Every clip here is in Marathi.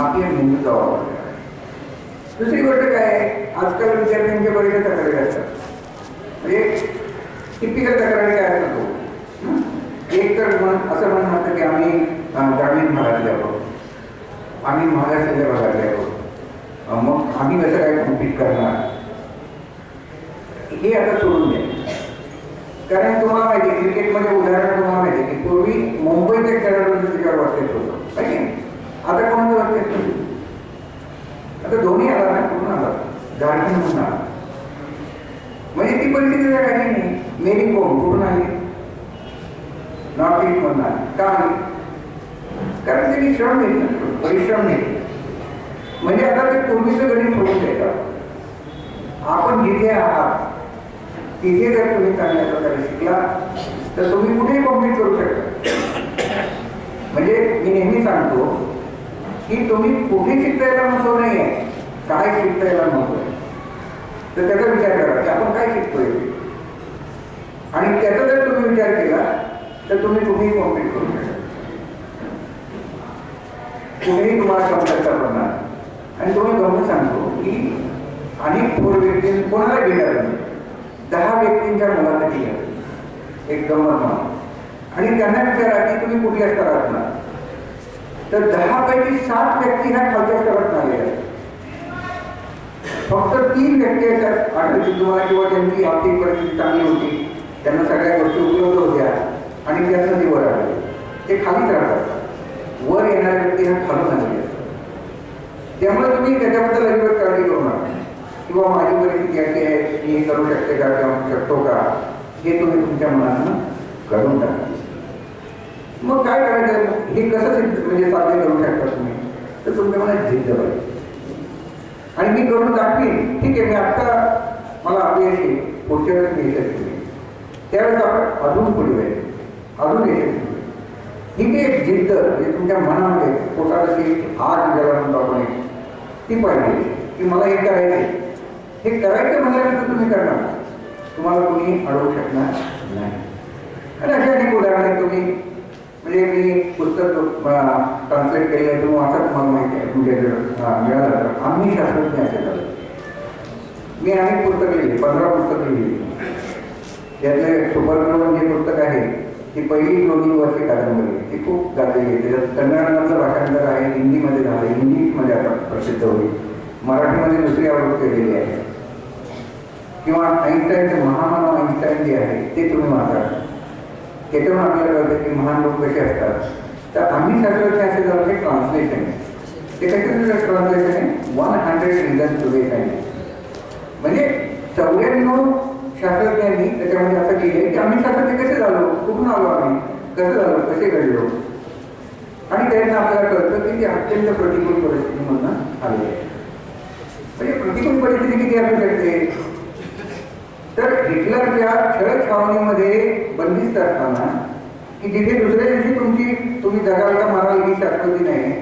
माती मेंदूचा वापर करा. दुसरी गोष्ट काय आहे, आजकाल विद्यार्थ्यांच्या बरेचशा तक्रारी असतात. म्हणजे टिपिकल तक्रारी काय असतो, एक तर असं म्हणणं असतं की आम्ही ग्रामीण भागातले आहोत, आम्ही महाराष्ट्राच्या भागातले आहोत, मग आम्ही कसं काय कॉम्पीट करणार. हे आता सोडून द्या. कारण तुम्हाला माहिती आहे, क्रिकेटमध्ये उदाहरण तुम्हाला माहिती आहे की पूर्वी मुंबईच्या खेळाडूंचं त्याच्यावर वर्चस्व होतं, माहिती आहे. आता कोणाचं वर्चस्व नाही. आता धोनी आला ना, कुठून आला, झारखंडमधून आला. म्हणजे ती परिस्थिती काही नाही. मेरी कोम कुठून आली, नॉर्थ ईस्ट मधून आली. का आली? कारण त्यांनी श्रम घेतला, परिश्रम नाही. म्हणजे आता ते पूर्वीचं गणित सोडून द्यायचं. आपण जिथे आहात तिथे जर तुम्ही चांगल्या प्रकारे शिकला तर तुम्ही कुठेही कॉम्पीट करू शकता. म्हणजे मी नेहमी सांगतो की तुम्ही कुठे शिकता यायला महत्व नाही आहे, काय शिकता यायला महत्व आहे. तर त्याचा विचार करा की आपण काय शिकतोय, आणि त्याचा जर तुम्ही विचार केला तर तुम्ही कुठेही कॉम्पीट करू शकता. कुठेही तुम्हाला कमतरता पडणार. आणि तुम्ही गमत सांगतो की अनेक थोर व्यक्ती कोणाला भेटायला 10 व्यक्तींच्या मुलासाठी एक गमत म्हणा, आणि त्यांना विचारा की तुम्ही कुठल्या स्तरात ना, तर 10 पैकी 7 व्यक्ती ह्या खालच्या स्तरात आलेल्या आहेत. फक्त 3 व्यक्ती अशा आढळतील तुम्हाला, किंवा त्यांची आर्थिक परिस्थिती चांगली होती, त्यांना सगळ्या गोष्टी उपलब्ध होत्या आणि त्यांना ते वर आले. ते खालीच राहतात. वर येणाऱ्या व्यक्ती ह्या खालून आलेल्या असतात. त्यामुळे तुम्ही त्याच्याबद्दल अजिबात काळजी करू नका, किंवा माझी परिस्थिती अशी आहे, मी हे करू शकते का, किंवा शकतो का, हे तुम्ही तुमच्या मनानं करून टाका. मग काय करायचं, हे कसं म्हणजे साध्य करू शकता तुम्ही, तर तुमच्या मनात जिद्द पाहिजे. आणि मी करून दाखवीन, ठीक आहे, मी आत्ता मला अपयश आहे, पुढच्या वेळेस मी यशस्वी, त्यावेळेस आपण अजून पुढे जाईल, अजून यशस्वी. ही काही एक जिद्द म्हणजे तुमच्या मनामध्ये पोटात अशी आग ज्याला म्हणतो आपण, ती पाहिजे की मला हे करायचं. हे करायचं म्हणल्यानंतर तुम्ही करणार, तुम्हाला कोणी अडवू शकणार नाही. आणि अशा अनेक उदाहरणे तुम्ही, म्हणजे मी पुस्तक ट्रान्सलेट केलेलं आहे, तुम्ही वाचा, तुम्हाला माहिती आहे, म्हणजे मिळालं तर आम्ही शास्त्रज्ञ असे झालो. मी अनेक पुस्तकं लिहिली, 15 पुस्तकं लिहिली. त्यातले सुपरग्रहण जे पुस्तक आहे ती पहिली क्लोनिंगवरची कादंबरी, ती खूप गाजलेली आहे. त्याच्यात कन्नडमधलं भाषांतर आहे, हिंदीमध्ये झालं, इंग्लिशमध्ये आता प्रसिद्ध होईल, मराठीमध्ये दुसरी आवृत्ती केलेली आहे. किंवा आईन्स्टाईनचे महामानव आईन्स्टाईन जे आहे ते तुम्ही वाचा. त्याच्यावर आपल्याला कळतं की महान लोक कसे असतात. तर आम्ही शास्त्रज्ञ असे झालं ते ट्रान्सलेशन आहे. ते कसे ट्रान्सलेशन आहे, 100 रिझन्स टू बी सायन्टिस्ट. म्हणजे 94 शास्त्रज्ञांनी त्याच्यामध्ये असं केलं की आम्ही शास्त्रज्ञ कसे झालो, कुठून आलो, आम्ही कसं झालो, कसे घडलो. आणि त्यातनं आपल्याला कळतं की ते अत्यंत प्रतिकूल परिस्थितीमधून आले. म्हणजे प्रतिकूल परिस्थिती किती असू शकते, तर हिटलरच्या छळ छावणीमध्ये बंदिस्त असताना, की जिथे दुसऱ्या दिवशी तुम्ही जगाला का माराल ही शास्त्रज्ञ नाही,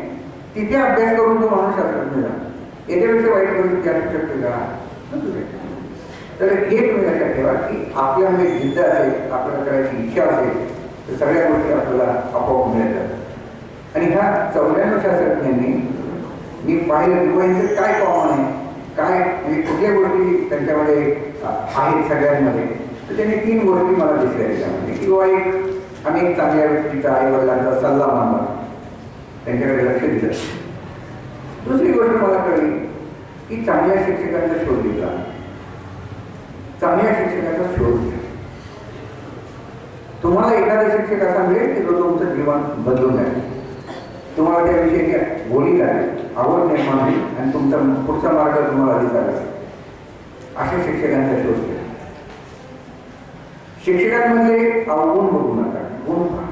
तिथे अभ्यास करून तो माणूस शास्त्रज्ञ झाला. याच्यापेक्षा वाईट परिस्थिती असू शकते का. तर हे तुम्ही लक्षात ठेवा की आपल्यामध्ये जिद्द असेल, आपल्याला करायची इच्छा असेल, तर सगळ्या गोष्टी आपल्याला आपोआप मिळतात. आणि ह्या 94 शास्त्रज्ञांनी मी पाहिलं किंवा यांचं काय कॉमन आहे, काय म्हणजे कुठल्या गोष्टी त्यांच्यामध्ये आहेत सगळ्यांमध्ये, तर त्यांनी 3 गोष्टी मला दिसल्या त्याच्यामध्ये. किंवा आम्ही एक चांगल्या व्यक्तीचा, आईवडिलांचा सल्ला मानला, त्यांच्याकडे लक्ष दिलं. दुसरी गोष्ट मला कळली की चांगल्या शिक्षकांचा शोध घेतला, चांगल्या शिक्षकाचा शोध घ्या. तुम्हाला एखादा शिक्षक असा मिळेल की जो तुमचं जीवन बदलून जाईल, तुम्हाला त्या विषयाची गोडी लागेल, आवड निर्माण होईल, आणि तुमचा पुढचा मार्ग तुम्हाला दिसायला. अशा शिक्षकांचा शोध घ्या. शिक्षकांमध्ये अवगुण बघू नका, गुण पहा.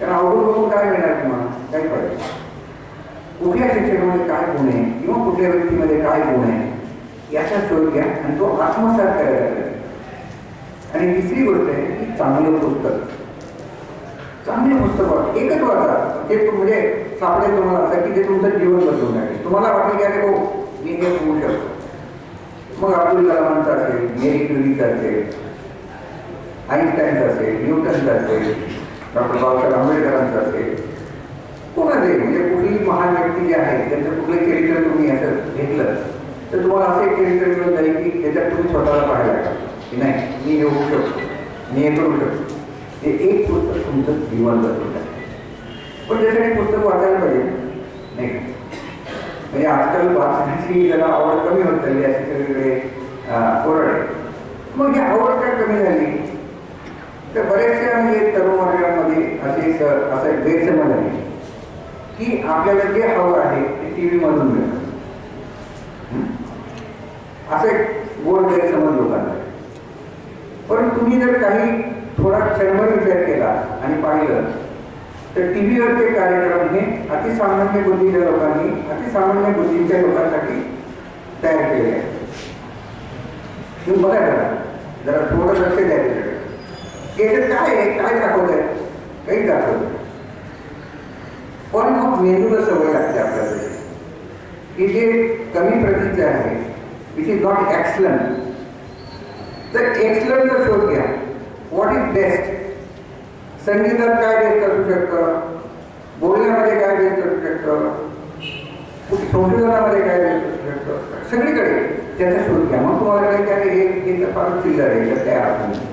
कारण अवगुण बघून काय मिळणार तुम्हाला, काय कळेल. कुठल्या शिक्षकामध्ये काय गुण आहे किंवा कुठल्या व्यक्तीमध्ये काय गुण आहे याचा शोध घ्या आणि तो आत्मसात करायला लागेल. आणि तिसरी गोष्ट आहे की चांगलं पुस्तक, चांगले पुस्तक एकच वाचा, ते म्हणजे सापडेल तुम्हाला असं की ते तुमचं जीवन बदलून टाकेल. तुम्हाला वाटेल की अरे हो मी हे होऊ शकतो. मग अब्दुल कलामांचा असेल, मेरी क्युरीचा असेल, आईन्स्टाईनचा असेल, न्यूटनचा असेल, डॉक्टर बाबासाहेब आंबेडकरांचा असेल, कोणाचे म्हणजे कुठली महान व्यक्ती जी आहे त्यांचं कुठलं चरित्र तुम्ही असं घेतलं तर तुम्हाला असं एक चरित्र मिळून जाईल की त्याच्यात तुम्ही स्वतःला पाहायला का की नाही मी हे होऊ शकतो मी हे करू शकतो. ते एक पुस्तक तुमचं जीवन बदलू शकतं. पण त्यासाठी पुस्तक वाचायला पाहिजे नाही का. म्हणजे आजकाल वाचण्याची जरा आवड कमी होत चालली अशी सगळीकडे कोरड आहे. मग ही आवड काय कमी झाली तर बऱ्याचशा म्हणजे तरुण वर्गामध्ये असा एक गैरसमज आहे की आपल्याला जे हवं आहे ते टी व्ही मधून मिळतं. असं एक गोड गैरसमज लोकांना. पण तुम्ही जर काही थोडा क्षणभर विचार केला आणि पाहिलं तर टी व्हीवरचे कार्यक्रम हे अतिसामान्य बुद्धीच्या लोकांनी अतिसामान्य बुद्धीच्या लोकांसाठी तयार केले आहे. तुम्ही बघा जरा थोडं लक्ष द्यायचं याच्यात काय आहे काय दाखवत आहे काही दाखवत. पण मग मेंदूला सवय लागते आपल्याला की जे कमी प्रतीचं आहे विच इज नॉट एक्सलंट तर एक्सलंटचा शोध घ्या. What is best. संगीतात काय बेस्ट असू शकतं, बोलण्यामध्ये काय बेस्ट असू शकतं, संशोधनामध्ये काय बेस्ट असू शकतं, सगळीकडे त्याचा शोध घ्या. मग तुम्हाला काय हे तर फार चिल्लर आहे तर तयार आहे.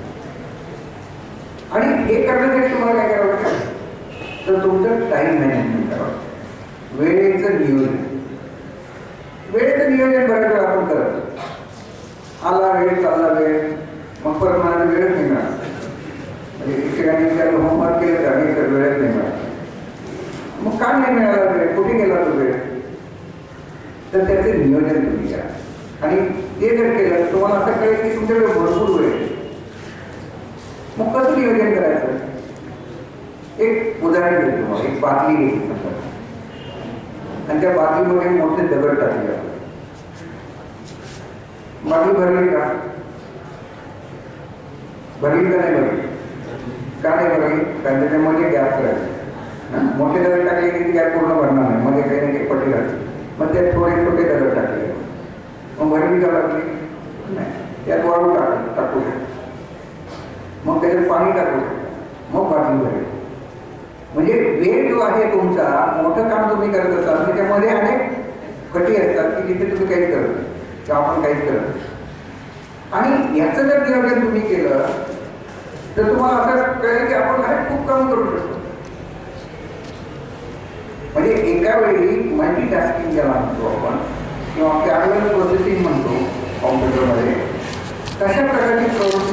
आणि हे करण्यासाठी तुम्हाला काय करावं लागतं तर तुमचं टाईम मॅनेजमेंट करावं. वेळेचं नियोजन. वेळेचं नियोजन बऱ्याच वेळा आपण करत आला वेळ चालला वेळ मग परत मला वेळच नाही मिळाला. म्हणजे शिक्षकांनी विचारलं होमवर्क केलं तर आणि तर वेळच नाही मिळाला. मग का नाही मिळाला वेळ, कुठे गेला तो वेळ. तर त्याचे नियोजन तुम्ही करा. आणि ते जर केलं तुम्हाला असं कळेल की तुमच्याकडे भरपूर वेळ आहे. मग कसं नियोजन करायचं. एक उदाहरण देतो तुम्हाला. एक बाटली घेतली समजा आणि त्या बाटलीमध्ये मोठे दगड टाकले. बाटली भरली का, भरली का नाही भरली. का नाही भरली कारण त्याच्यामध्ये गॅस राहील. मोठे दगड टाकले की गॅस पूर्ण भरणार नाही, मध्ये काही ना काही पटी राहते. मग त्यात थोडे छोटे दगड टाकले मग भरली का लागली नाही. त्यात वाळू टाकू शकतो. मग त्याच्यात पाणी टाकू शकतो मग बाटली भरेल. म्हणजे वेळ जो आहे तुमचा मोठं काम तुम्ही करत असाल त्याच्यामध्ये अनेक कटी असतात की जिथे तुम्ही काही करत किंवा आपण काहीच करत. आणि याचं जर नियोजन तुम्ही केलं तर तुम्हाला असं कळेल की आपण खूप काम करू शकतो. म्हणजे एका वेळी मल्टीटास्किंग ज्याला म्हणतो आपण किंवा पॅरलल प्रोसेसिंग म्हणतो कॉम्प्युटरमध्ये तशा प्रकारची प्रवृत्ती